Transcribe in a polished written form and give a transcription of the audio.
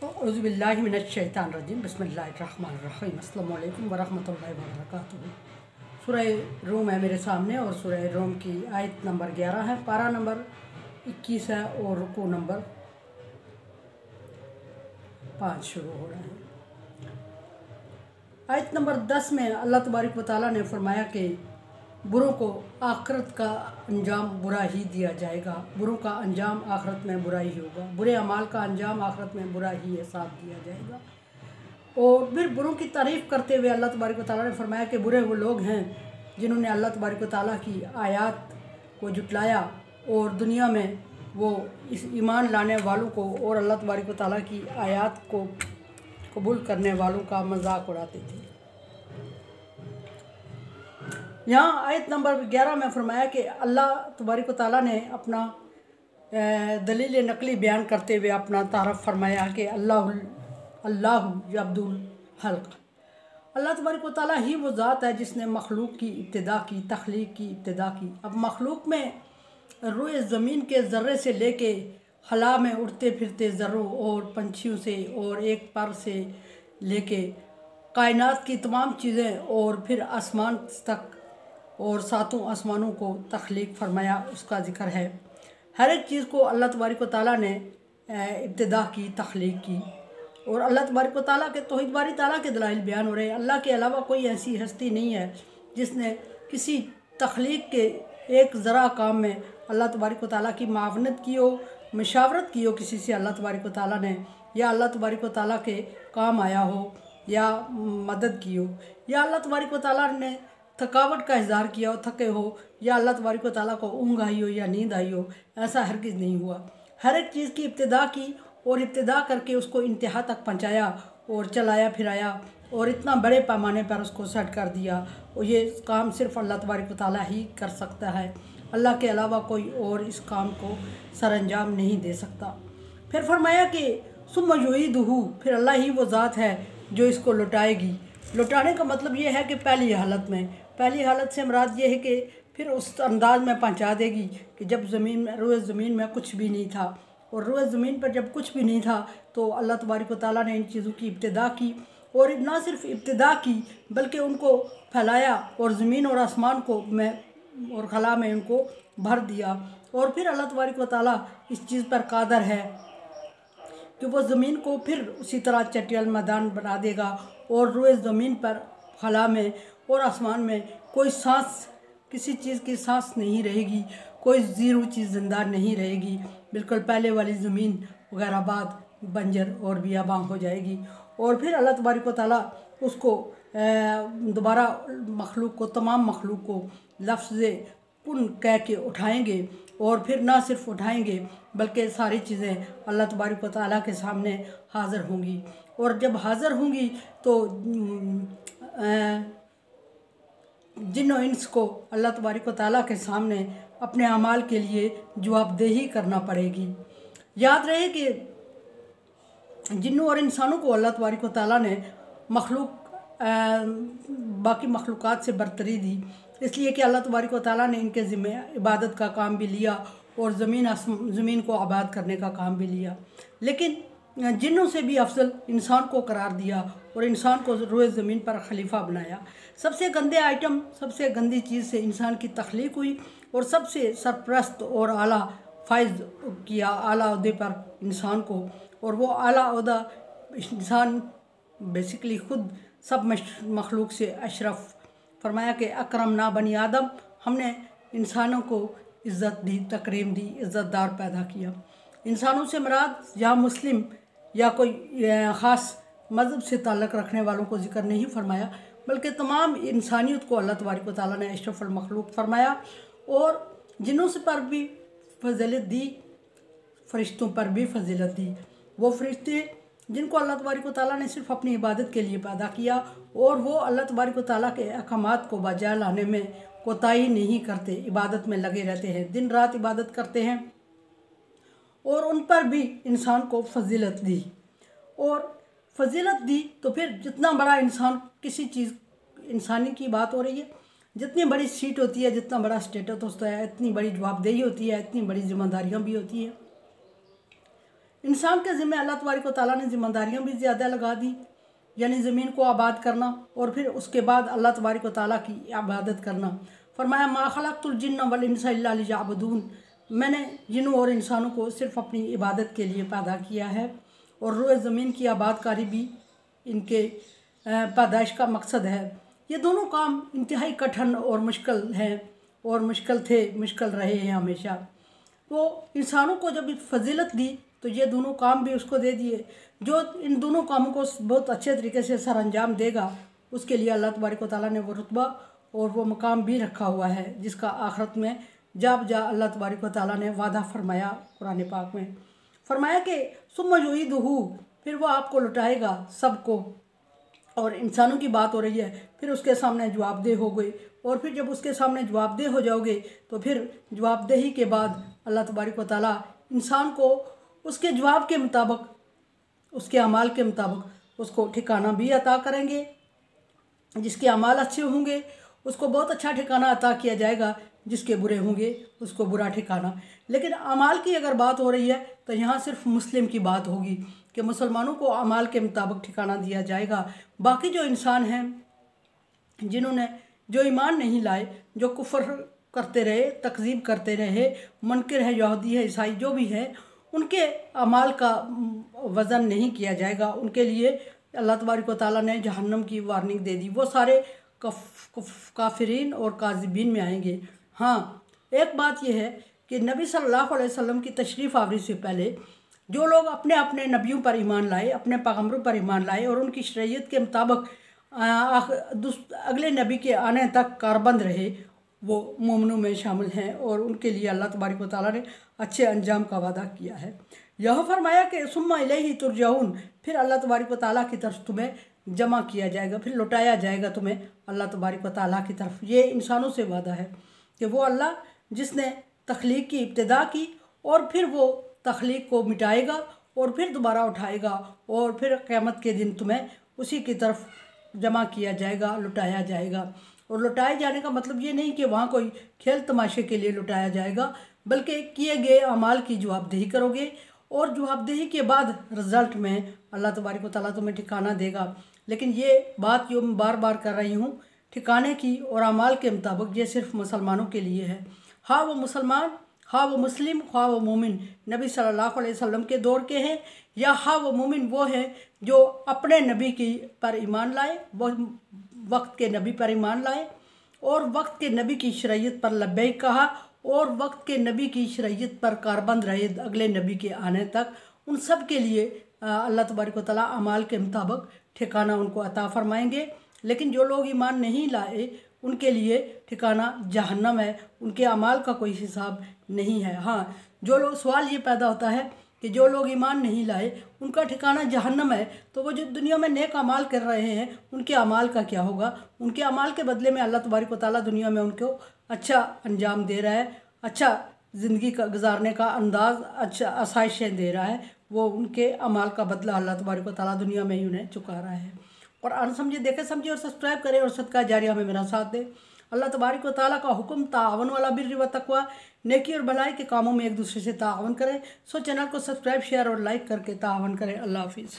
औज़ुबिल्लाहिमिनश्शैतानिर्रजीम बिस्मिल्लाहिर्रहमानिर्रहीम अस्सलामु अलैकुम वरहमतुल्लाहि वबरकातुहू। सूरह रूम है मेरे सामने और सूरह रूम की आयत नंबर 11 है, पारा नंबर 21 है और रुकू नंबर 5 शुरू हो रहा है। आयत नंबर 10 में अल्लाह तबारक व तआला ने फरमाया कि बुरों को आखिरत का अंजाम बुरा ही दिया जाएगा। बुरों का अंजाम आखिरत में बुरा ही होगा। बुरे अमाल का अंजाम आखिरत में बुरा ही हिसाब दिया जाएगा। और फिर बुरों की तारीफ़ करते हुए अल्लाह तबारक व तआला ने फरमाया कि बुरे वो लोग हैं जिन्होंने अल्लाह तबारक व तआला की आयत को जुटलाया और दुनिया में वो इस ईमान लाने वालों को और अल्लाह तबारक व तआला की आयत को कबूल करने वालों का मजाक उड़ाते थे। यहाँ आयत नंबर 11 में फरमाया कि अल्लाह तबारक व तआला ने अपना दलील नकली बयान करते हुए अपना तारफ़ फरमाया कि अल्लाहु यब्दुल हल्क। अल्लाह तबारक व तआला ही वो ज़ात है जिसने मखलूक की इब्तिदा की, तख्लीक की इब्तिदा की। अब मखलूक में रोए ज़मीन के ज़र्रे से लेके खला में उड़ते फिरते ज़र्रों और पंछियों से और एक पर से लेके कायनात की तमाम चीज़ें और फिर आसमान तक और सातों आसमानों को तख्लीक फरमाया, उसका ज़िक्र है। हर एक चीज़ को अल्लाह तबारक व तआला ने इब्तिदा की, तख्लीक की। और अल्लाह तबारक व तआला के तौहीद बारी तआला के दलाइल बयान हो रहे हैं। अल्लाह के अलावा कोई ऐसी हस्ती नहीं है जिसने किसी तख्लीक के एक ज़रा काम में अल्लाह तबारक व तआला की मावनत की हो, मशावरत की हो किसी से अल्लाह तबारक व तआला ने, या अल्लाह तबारक व तआला के काम आया हो या मदद की हो, या अल्लाह तबारक व तआला ने थकावट का इज़हार किया हो, थके हो, या अल्लाह तबारक व तआला को ऊँघ आई हो या नींद आई हो। ऐसा हरगिज़ नहीं हुआ। हर एक चीज़ की इब्तिदा की और इब्तिदा करके उसको इंतहा तक पहुँचाया और चलाया फिराया और इतना बड़े पैमाने पर उसको सेट कर दिया। और ये काम सिर्फ़ अल्लाह तबारक व तआला ही कर सकता है। अल्लाह के अलावा कोई और इस काम को सरअंजाम नहीं दे सकता। फिर फरमाया कि सुम्मा युईदुहु, फिर अल्लाह ही वो ज़ात है जो इसको लौटाएगी। लौटाने का मतलब ये है कि पहली हालत से मुराद ये है कि फिर उस अंदाज में पहुंचा देगी कि जब रोए ज़मीन में कुछ भी नहीं था। और रोए ज़मीन पर जब कुछ भी नहीं था तो अल्लाह तबारक व तआला ने इन चीज़ों की इब्तिदा की। और ना सिर्फ इब्तिदा की बल्कि उनको फैलाया और ज़मीन और आसमान को में और खला में उनको भर दिया। और फिर अल्लाह तबारक व तआला इस चीज़ पर कादर है कि वो ज़मीन को फिर उसी तरह चटियाल मैदान बना देगा और रोए ज़मीन पर, खला में और आसमान में कोई सांस, किसी चीज़ की सांस नहीं रहेगी, कोई ज़ीरो चीज़ ज़िंदा नहीं रहेगी। बिल्कुल पहले वाली ज़मीन वगैरह बाद बंजर और बियाबां हो जाएगी। और फिर अल्लाह तबारक व तआला उसको दोबारा मखलूक को, तमाम मखलूक को लफ्ज़ कुन कह के उठाएंगे। और फिर ना सिर्फ उठाएंगे बल्कि सारी चीज़ें अल्लाह तबारक व तआला के सामने हाज़िर होंगी। और जब हाज़िर होंगी तो जिन और इंस को अल्लाह तबारक व तआला के सामने अपने अमाल के लिए जवाबदेही करना पड़ेगी। याद रहे कि जिन्नों और इंसानों को अल्लाह तबारक व तआला ने बाकी मखलूक़ात से बरतरी दी, इसलिए कि अल्लाह तबारक व तआला ने इनके ज़िम्मे इबादत का काम भी लिया और ज़मीन को आबाद करने का काम भी लिया। लेकिन जिन्नों से भी अफजल इंसान को करार दिया और इंसान को रोए ज़मीन पर खलीफा बनाया। सबसे गंदे आइटम, सबसे गंदी चीज़ से इंसान की तख्लीक हुई और सबसे सरप्रस्त और आला फ़ाइज़ किया आला ओहदे पर इंसान को। और वो आला ओहदा इंसान बेसिकली ख़ुद सब मखलूक से अशरफ। फरमाया कि अकरम ना बनी आदम, हमने इंसानों को इज़्ज़त दी, तकरीम दी, इज़्ज़तदार पैदा किया। इंसानों से मुराद या मुस्लिम या कोई ख़ास मज़हब से ताल्लुक़ रखने वालों को ज़िक्र नहीं फरमाया, बल्कि तमाम इंसानियत को अल्लाह तबारक व तआला ने अशरफुल मखलूक फरमाया। और जिन्नों से पर भी फजीलत दी, फ़रिश्तों पर भी फजीलत दी। वो फ़रिश्ते जिनको अल्लाह तबारक व तआला ने सिर्फ़ अपनी इबादत के लिए पैदा किया और वो अल्लाह तबारक व तआला के अहकामात को बजा लाने में कोताही नहीं करते, इबादत में लगे रहते हैं, दिन रात इबादत करते हैं। और उन पर भी इंसान को फजीलत दी। और फजीलत दी तो फिर जितना बड़ा इंसान, किसी चीज़ इंसानी की बात हो रही है, जितनी बड़ी सीट होती है, जितना बड़ा स्टेटस होता है, इतनी बड़ी जवाबदेही होती है, इतनी बड़ी जिम्मेदारियाँ भी होती हैं। इंसान के ज़िम्मे अल्लाह तबारक व तआला ने ज़िम्मेदारियाँ भी ज़्यादा लगा दी, यानी ज़मीन को आबाद करना और फिर उसके बाद अल्लाह तबारक व तआला की इबादत करना। फरमाया मा खलक़तुल जिन्ना वल इंसा इल्ला लियअबुदून, मैंने जिन्नों और इंसानों को सिर्फ़ अपनी इबादत के लिए पैदा किया है, और रोए ज़मीन की आबादकारी भी इनके पैदाइश का मकसद है। ये दोनों काम इंतहाई कठिन और मुश्किल हैं, और मुश्किल रहे हैं हमेशा। वो इंसानों को जब फजीलत दी तो ये दोनों काम भी उसको दे दिए। जो इन दोनों कामों को बहुत अच्छे तरीके से सर अंजाम देगा, उसके लिए अल्लाह तबारक व तआला ने वो रुतबा और वो मकाम भी रखा हुआ है, जिसका आखिरत में जा अल्लाह तबारक व तआला ने वादा फरमाया कुरान पाक में। फरमाया कि सुम्मा युईदुहु, फिर वो आपको लौटाएगा सबको। और इंसानों की बात हो रही है, फिर उसके सामने जवाबदेह हो गए, और फिर जब उसके सामने जवाबदेह हो जाओगे तो फिर जवाबदेही के बाद अल्लाह तबारक व तआला इंसान को उसके जवाब के मुताबिक, उसके अमाल के मुताबिक उसको ठिकाना भी अता करेंगे। जिसके अमाल अच्छे होंगे उसको बहुत अच्छा ठिकाना अता किया जाएगा, जिसके बुरे होंगे उसको बुरा ठिकाना। लेकिन अमाल की अगर बात हो रही है तो यहाँ सिर्फ मुस्लिम की बात होगी कि मुसलमानों को अमाल के मुताबिक ठिकाना दिया जाएगा। बाकी जो इंसान हैं जिन्होंने जो ईमान नहीं लाए, जो कुफर करते रहे, तकज़ीब करते रहे, मुनकिर है, यहूदी है, ईसाई जो भी है, उनके अमाल का वज़न नहीं किया जाएगा। उनके लिए अल्लाह तबारक व तआला ने जहन्नम की वार्निंग दे दी। वो सारे काफिरीन और काज़िबीन में आएंगे। हाँ, एक बात यह है कि नबी सल्लल्लाहु अलैहि वसल्लम की तशरीफ़ आवरी से पहले जो लोग अपने अपने नबियों पर ईमान लाए, अपने पैगम्बरों पर ईमान लाए और उनकी शरीयत के मुताबिक अगले नबी के आने तक कारबंद रहे, वो मोमिनों में शामिल हैं, और उनके लिए अल्लाह तबारक व तआला ने अच्छे अंजाम का वादा किया है। यह फरमाया कि सुम्मा इलैहि तुरजऊन, फिर अल्लाह तबारक व तआला की तरफ तुम्हें जमा किया जाएगा, फिर लौटाया जाएगा तुम्हें अल्लाह तबारक व तआला की तरफ। ये इंसानों से वादा है कि वो अल्लाह जिसने तख्लीक की इब्तिदा की और फिर वो तख्लीक को मिटाएगा और फिर दोबारा उठाएगा, और फिर क़यामत के दिन तुम्हें उसी की तरफ जमा किया जाएगा, लुटाया जाएगा। और लुटाए जाने का मतलब ये नहीं कि वहाँ कोई खेल तमाशे के लिए लुटाया जाएगा, बल्कि किए गए अमाल की जवाबदेही करोगे, और जवाबदेही के बाद रिज़ल्ट में अल्लाह तबारक व तआला तुम्हें ठिकाना देगा। लेकिन ये बात जो मैं बार बार कर रही हूँ ठिकाने की और अमाल के मुताबिक, ये सिर्फ मुसलमानों के लिए है। हाँ वो मुसलमान, हाँ वो मुस्लिम, हाँ वो मोमिन नबी सल्लल्लाहु अलैहि वसल्लम के दौर के हैं, या हाँ वो मोमिन वो हैं जो अपने नबी की पर ईमान लाए, वो वक्त के नबी पर ईमान लाए और वक्त के नबी की शरीयत पर लब्बैक कहा, और वक्त के नबी की शरीयत पर कारबंद रहे अगले नबी के आने तक। उन सब के लिए अल्लाह तबारक व तआला अमाल के मुताबिक ठिकाना उनको अता फरमाएंगे। लेकिन जो लोग ईमान नहीं लाए उनके लिए ठिकाना जहन्नम है, उनके अमाल का कोई हिसाब नहीं है। हाँ, जो लोग, सवाल ये पैदा होता है कि जो लोग ईमान नहीं लाए उनका ठिकाना जहन्नम है, तो वो जो दुनिया में नेक अमाल कर रहे हैं उनके अमाल का क्या होगा? उनके अमाल के बदले में अल्लाह तबारक व तआला दुनिया में उनको अच्छा अंजाम दे रहा है, अच्छा ज़िंदगी का गुजारने का अंदाज़, अच्छा आसाइशें दे रहा है। वो उनके अमाल का बदला अल्लाह तबारक व तआला दुनिया में ही उन्हें चुका रहा है। और अनसमझे देखे समझे और सब्सक्राइब करें और सदका जारिया में मेरा साथ दें। अल्लाह तबारक व तआला का हुक्म ताअवुन वाला बिर्रि व तक़वा, नेकी और भलाई के कामों में एक दूसरे से ताअवुन करें। सो चैनल को सब्सक्राइब, शेयर और लाइक करके ताअवुन करें। अल्लाह हाफिज़।